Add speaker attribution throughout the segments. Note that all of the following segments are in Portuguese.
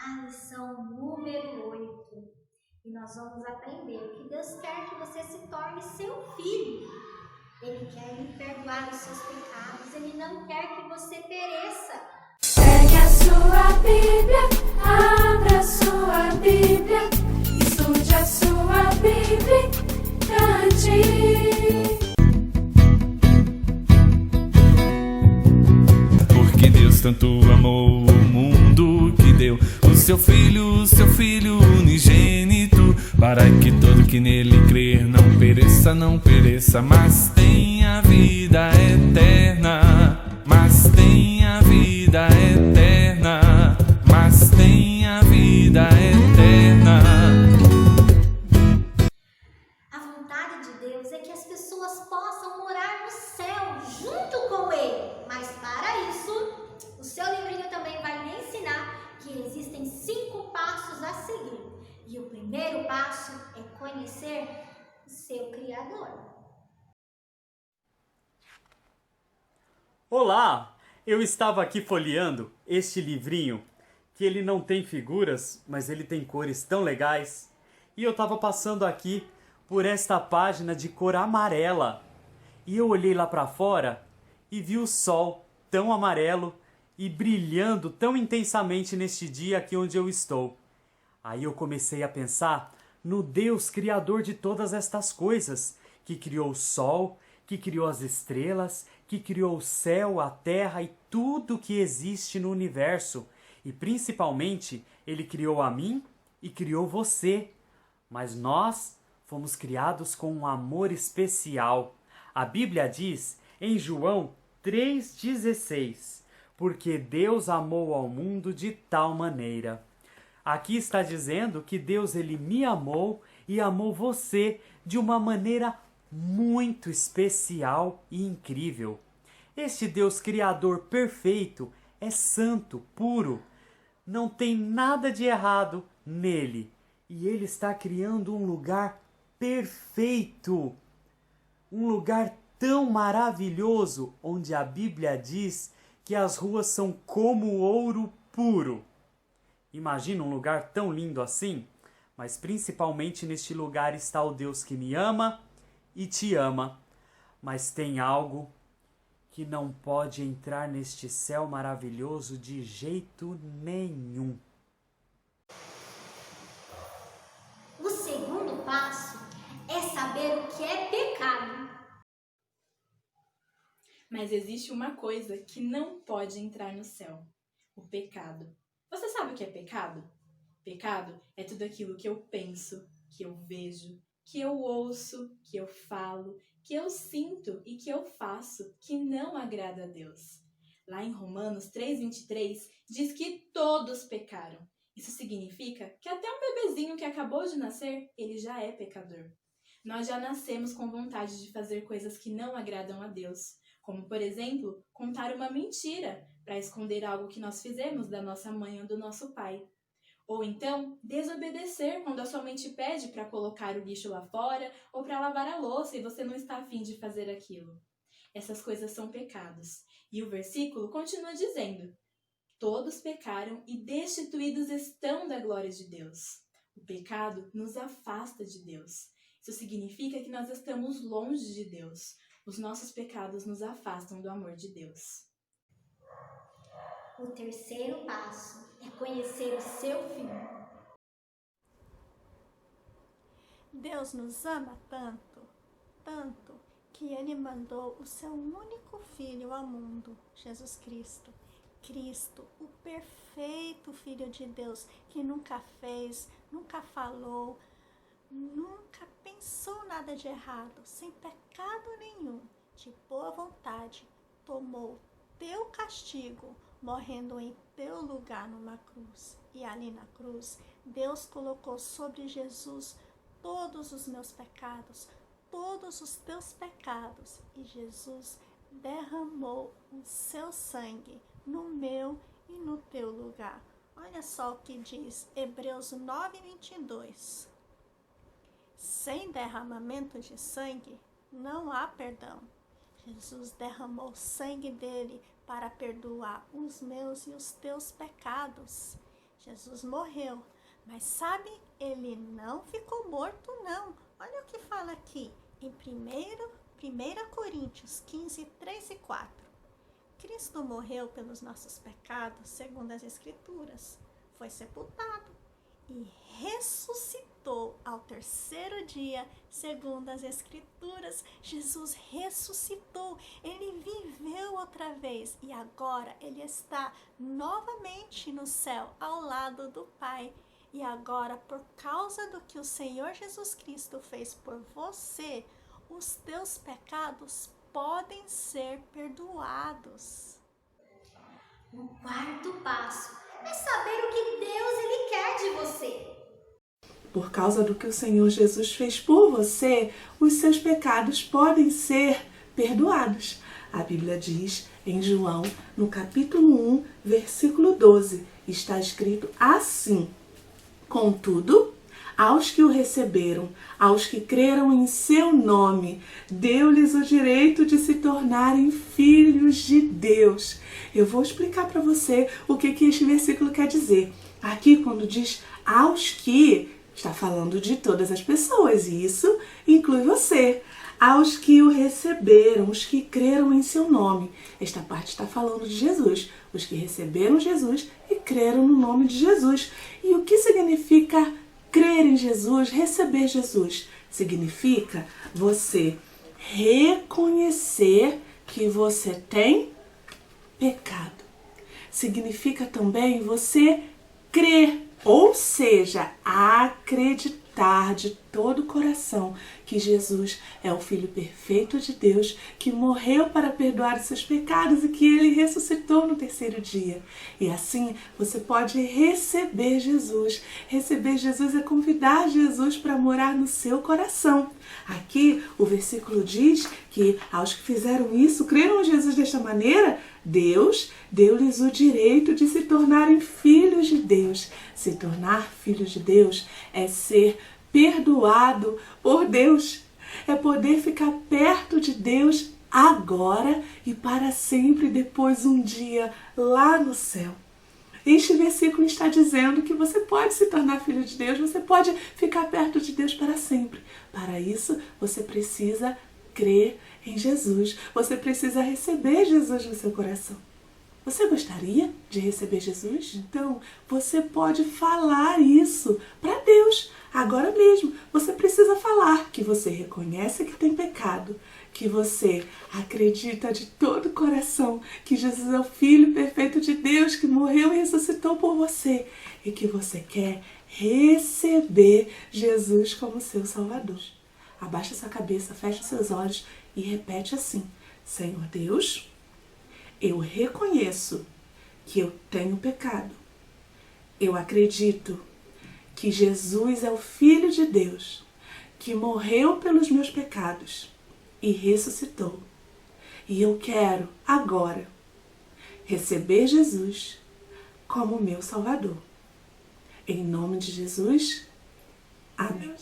Speaker 1: a lição número 8. E nós vamos aprender que Deus quer que você se torne seu filho. Ele quer lhe perdoar os seus pecados. Ele não quer que você pereça.
Speaker 2: Pegue a sua Bíblia, abra a sua Bíblia, estude a sua Bíblia, cante.
Speaker 3: Porque Deus tanto amou o mundo que deu o seu filho unigênito, para que todo que nele crer não pereça, mas tenha vida eterna. Mas tenha vida eterna. Mas tenha vida eterna.
Speaker 1: A vontade de Deus é que as pessoas possam morar no céu junto com Ele. Mas para isso, o seu livrinho também vai lhe ensinar que existem 5 passos a seguir. E o primeiro passo é conhecer o seu Criador.
Speaker 4: Olá! Eu estava aqui folheando este livrinho, que ele não tem figuras, mas ele tem cores tão legais. E eu estava passando aqui por esta página de cor amarela. E eu olhei lá para fora e vi o sol tão amarelo e brilhando tão intensamente neste dia aqui onde eu estou. Aí eu comecei a pensar no Deus criador de todas estas coisas, que criou o sol, que criou as estrelas, que criou o céu, a terra e tudo que existe no universo. E principalmente, Ele criou a mim e criou você. Mas nós fomos criados com um amor especial. A Bíblia diz em João 3,16, porque Deus amou ao mundo de tal maneira. Aqui está dizendo que Deus ele me amou e amou você de uma maneira muito especial e incrível. Este Deus Criador perfeito é santo, puro. Não tem nada de errado nele. E ele está criando um lugar perfeito. Um lugar tão maravilhoso, onde a Bíblia diz que as ruas são como ouro puro. Imagina um lugar tão lindo assim? Mas principalmente neste lugar está o Deus que me ama e te ama. Mas tem algo que não pode entrar neste céu maravilhoso de jeito nenhum.
Speaker 1: O segundo passo é saber o que é pecado.
Speaker 5: Mas existe uma coisa que não pode entrar no céu: o pecado. Você sabe o que é pecado? Pecado é tudo aquilo que eu penso, que eu vejo, que eu ouço, que eu falo, que eu sinto e que eu faço que não agrada a Deus. Lá em Romanos 3,23 diz que todos pecaram. Isso significa que até um bebezinho que acabou de nascer, ele já é pecador. Nós já nascemos com vontade de fazer coisas que não agradam a Deus, como, por exemplo, contar uma mentira para esconder algo que nós fizemos da nossa mãe ou do nosso pai. Ou então, desobedecer quando a sua mãe te pede para colocar o lixo lá fora ou para lavar a louça e você não está a fim de fazer aquilo. Essas coisas são pecados. E o versículo continua dizendo: todos pecaram e destituídos estão da glória de Deus. O pecado nos afasta de Deus. Isso significa que nós estamos longe de Deus. Os nossos pecados nos afastam do amor de Deus.
Speaker 1: O terceiro passo é conhecer o seu fim.
Speaker 6: Deus nos ama tanto, tanto, que Ele mandou o seu único Filho ao mundo, Jesus Cristo. Cristo, o perfeito Filho de Deus, que nunca fez, nunca falou, nunca pensou nada de errado, sem pecado nenhum, de boa vontade, tomou teu castigo, morrendo em teu lugar numa cruz. E ali na cruz, Deus colocou sobre Jesus todos os meus pecados, todos os teus pecados. E Jesus derramou o seu sangue no meu e no teu lugar. Olha só o que diz Hebreus 9:22. Sem derramamento de sangue, não há perdão. Jesus derramou o sangue dele para perdoar os meus e os teus pecados. Jesus morreu, mas sabe, ele não ficou morto não. Olha o que fala aqui em 1 Coríntios 15, 3 e 4. Cristo morreu pelos nossos pecados, segundo as Escrituras, foi sepultado e ressuscitou ao terceiro dia, segundo as Escrituras. Jesus ressuscitou, ele viveu outra vez e agora ele está novamente no céu, ao lado do Pai. E agora, por causa do que o Senhor Jesus Cristo fez por você, os teus pecados podem ser perdoados.
Speaker 1: O quarto passo é saber o que Deus ele quer de você.
Speaker 7: Por causa do que o Senhor Jesus fez por você, os seus pecados podem ser perdoados. A Bíblia diz em João, no capítulo 1, versículo 12, está escrito assim: Contudo, aos que o receberam, aos que creram em seu nome, deu-lhes o direito de se tornarem filhos de Deus. Eu vou explicar para você o que este versículo quer dizer. Aqui, quando diz aos que, está falando de todas as pessoas, e isso inclui você. Aos que o receberam, os que creram em seu nome. Esta parte está falando de Jesus. Os que receberam Jesus e creram no nome de Jesus. E o que significa crer em Jesus, receber Jesus? Significa você reconhecer que você tem pecado. Significa também você crer, ou seja, acreditar de todo o coração que Jesus é o Filho perfeito de Deus, que morreu para perdoar os seus pecados e que ele ressuscitou no terceiro dia. E assim você pode receber Jesus. Receber Jesus é convidar Jesus para morar no seu coração. Aqui o versículo diz que aos que fizeram isso, creram em Jesus desta maneira, Deus deu-lhes o direito de se tornarem filhos de Deus. Se tornar filhos de Deus é ser perdoado por Deus. É poder ficar perto de Deus agora e para sempre, depois um dia lá no céu. Este versículo está dizendo que você pode se tornar filho de Deus, você pode ficar perto de Deus para sempre. Para isso, você precisa crer em Jesus. Você precisa receber Jesus no seu coração. Você gostaria de receber Jesus? Então, você pode falar isso para Deus agora mesmo. Você precisa falar que você reconhece que tem pecado, que você acredita de todo o coração que Jesus é o Filho perfeito de Deus, que morreu e ressuscitou por você e que você quer receber Jesus como seu Salvador. Abaixa sua cabeça, fecha seus olhos e repete assim: Senhor Deus, eu reconheço que eu tenho pecado. Eu acredito que Jesus é o Filho de Deus, que morreu pelos meus pecados e ressuscitou. E eu quero agora receber Jesus como meu Salvador. Em nome de Jesus, amém.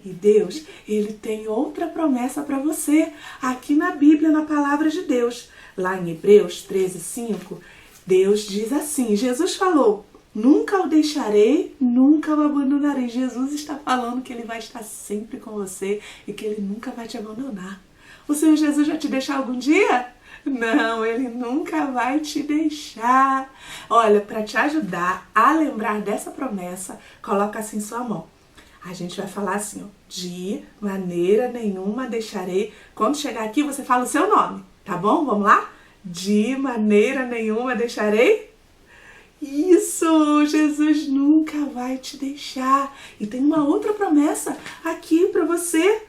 Speaker 7: E Deus, Ele tem outra promessa para você aqui na Bíblia, na Palavra de Deus. Lá em Hebreus 13:5, Deus diz assim, Jesus falou: nunca o deixarei, nunca o abandonarei. Jesus está falando que Ele vai estar sempre com você e que Ele nunca vai te abandonar. O Senhor Jesus vai te deixar algum dia? Não, Ele nunca vai te deixar. Olha, para te ajudar a lembrar dessa promessa, coloca assim sua mão. A gente vai falar assim, ó, de maneira nenhuma deixarei. Quando chegar aqui, você fala o seu nome, tá bom? Vamos lá? De maneira nenhuma deixarei. Isso, Jesus nunca vai te deixar. E tem uma outra promessa aqui para você.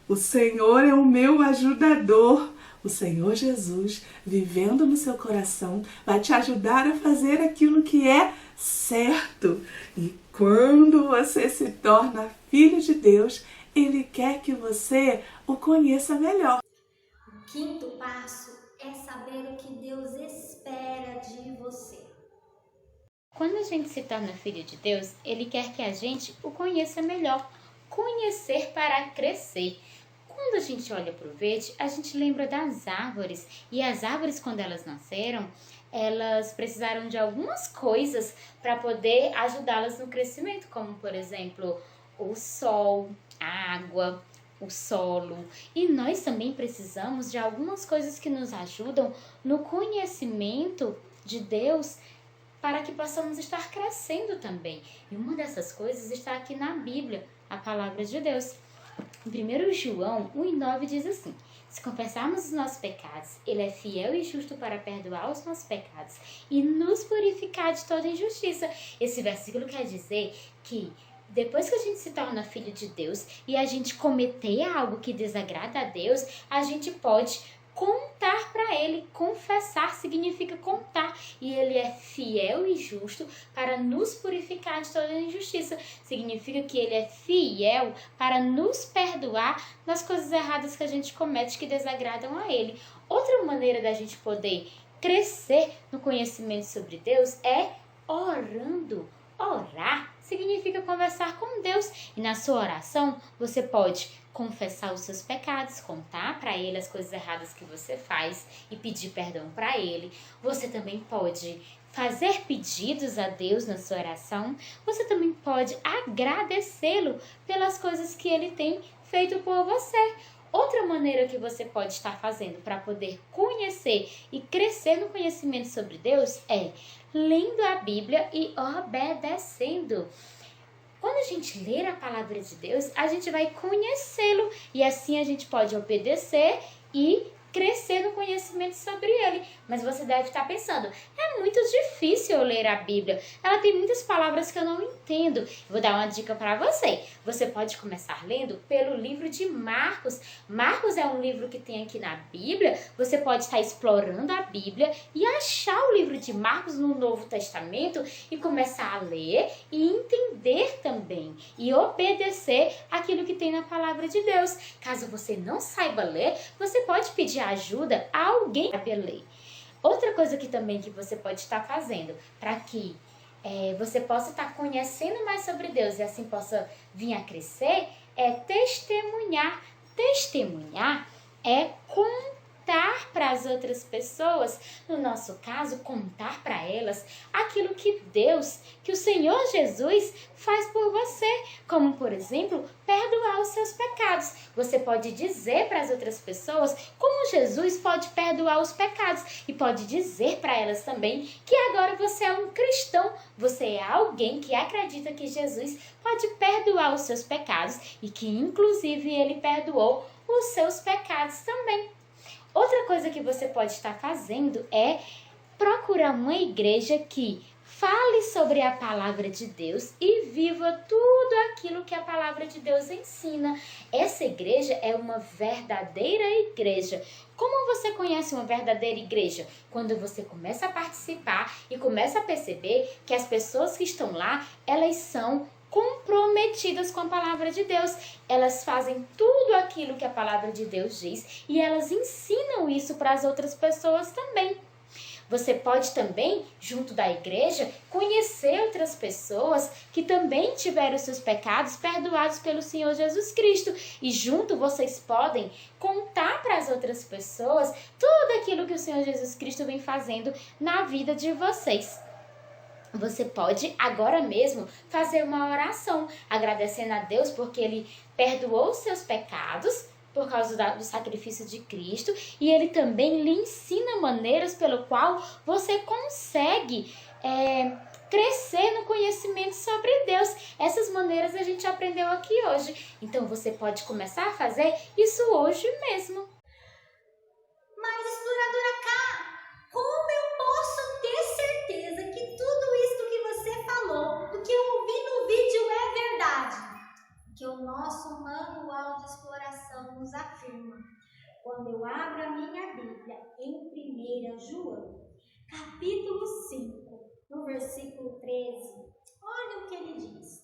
Speaker 7: O Senhor é o meu ajudador. O Senhor Jesus, vivendo no seu coração, vai te ajudar a fazer aquilo que é certo. E quando você se torna filho de Deus, Ele quer que você o conheça melhor.
Speaker 1: O quinto passo é saber o que Deus espera de você.
Speaker 8: Quando a gente se torna filho de Deus, Ele quer que a gente o conheça melhor. Conhecer para crescer. Quando a gente olha para o verde, a gente lembra das árvores. E as árvores, quando elas nasceram, elas precisaram de algumas coisas para poder ajudá-las no crescimento, como, por exemplo, o sol, a água, o solo. E nós também precisamos de algumas coisas que nos ajudam no conhecimento de Deus para que possamos estar crescendo também. E uma dessas coisas está aqui na Bíblia, a palavra de Deus. Em 1 João 1:9 diz assim: se confessarmos os nossos pecados, Ele é fiel e justo para perdoar os nossos pecados e nos purificar de toda injustiça. Esse versículo quer dizer que depois que a gente se torna filho de Deus e a gente cometer algo que desagrada a Deus, a gente pode contar para Ele. Confessar significa contar. E Ele é fiel e justo para nos purificar de toda injustiça. Significa que Ele é fiel para nos perdoar das coisas erradas que a gente comete que desagradam a Ele. Outra maneira da gente poder crescer no conhecimento sobre Deus é orando. Orar significa conversar com Deus. E na sua oração, você pode confessar os seus pecados, contar para Ele as coisas erradas que você faz e pedir perdão para Ele. Você também pode fazer pedidos a Deus na sua oração. Você também pode agradecê-lo pelas coisas que Ele tem feito por você. Outra maneira que você pode estar fazendo para poder conhecer e crescer no conhecimento sobre Deus é lendo a Bíblia e obedecendo. Quando a gente ler a palavra de Deus, a gente vai conhecê-lo e assim a gente pode obedecer e crescer no conhecimento sobre ele. Mas você deve estar pensando, é muito difícil eu ler a Bíblia. Ela tem muitas palavras que eu não entendo. Vou dar uma dica para você. Você pode começar lendo pelo livro de Marcos. Marcos é um livro que tem aqui na Bíblia. Você pode estar explorando a Bíblia e achar o livro de Marcos no Novo Testamento e começar a ler e entender também e obedecer aquilo que tem na palavra de Deus. Caso você não saiba ler, você pode pedir ajuda a alguém para ler. Outra coisa que também que você pode estar fazendo para que você possa estar conhecendo mais sobre Deus e assim possa vir a crescer é testemunhar. Testemunhar é contar para as outras pessoas, no nosso caso, contar para elas aquilo que Deus, que o Senhor Jesus faz por você, como, por exemplo, perdoar os seus pecados. Você pode dizer para as outras pessoas como Jesus pode perdoar os pecados e pode dizer para elas também que agora você é um cristão, você é alguém que acredita que Jesus pode perdoar os seus pecados e que, inclusive, Ele perdoou os seus pecados também. Outra coisa que você pode estar fazendo é procurar uma igreja que fale sobre a palavra de Deus e viva tudo aquilo que a palavra de Deus ensina. Essa igreja é uma verdadeira igreja. Como você conhece uma verdadeira igreja? Quando você começa a participar e começa a perceber que as pessoas que estão lá, elas são comprometidas com a palavra de Deus. Elas fazem tudo aquilo que a palavra de Deus diz e elas ensinam isso para as outras pessoas também. Você pode também, junto da igreja, conhecer outras pessoas que também tiveram seus pecados perdoados pelo Senhor Jesus Cristo. E junto vocês podem contar para as outras pessoas tudo aquilo que o Senhor Jesus Cristo vem fazendo na vida de vocês. Você pode agora mesmo fazer uma oração, agradecendo a Deus porque Ele perdoou os seus pecados por causa do sacrifício de Cristo e Ele também lhe ensina maneiras pelo qual você consegue crescer no conhecimento sobre Deus. Essas maneiras a gente aprendeu aqui hoje. Então você pode começar a fazer isso hoje mesmo.
Speaker 1: Mas, exploradora K, como eu posso ter certeza que tudo isso que você falou, do que eu ouvi no vídeo é verdade? Que o nosso manual de exploração nos afirma. Quando eu abro a minha Bíblia em 1 João, capítulo 5, no versículo 13, olha o que ele diz.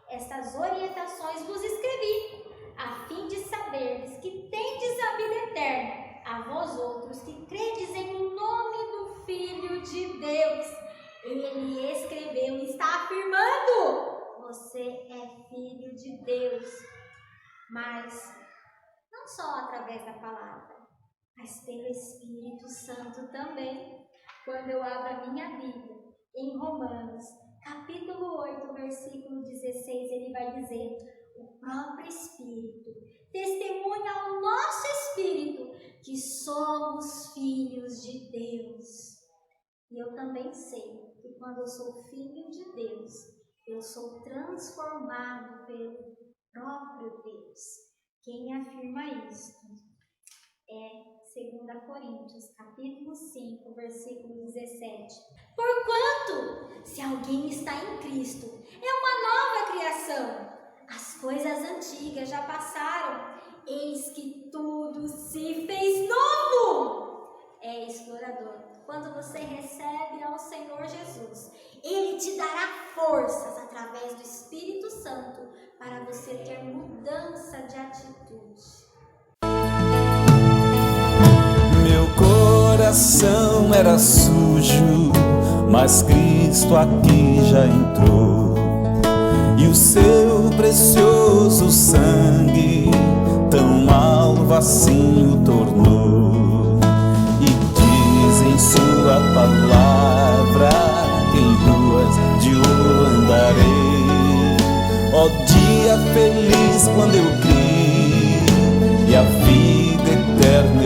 Speaker 1: Estas orientações vos escrevi, a fim de saberdes que tendes a vida eterna, a vós outros que credes em o nome do Filho de Deus. Ele escreveu e está afirmando: você é filho de Deus, mas não só através da palavra, mas pelo Espírito Santo também. quando eu abro a minha Bíblia em Romanos, capítulo 8, versículo 16, ele vai dizer: o próprio Espírito testemunha ao nosso espírito que somos filhos de Deus. E eu também sei que quando eu sou filho de Deus, eu sou transformado pelo próprio Deus. Quem afirma isso é 2 Coríntios, capítulo 5, versículo 17. Porquanto, se alguém está em Cristo, é uma nova criação. As coisas antigas já passaram, eis que tudo se fez novo. É, explorador, quando você recebe ao Senhor Jesus, Ele te dará forças através do Espírito Santo para você ter mudança de atitude.
Speaker 9: Meu coração era sujo, mas Cristo aqui já entrou. E o seu precioso sangue tão alvo assim o tornou. E diz em sua palavra que em ruas de ouro andarei. Ó dia feliz quando eu criei, e a vida eterna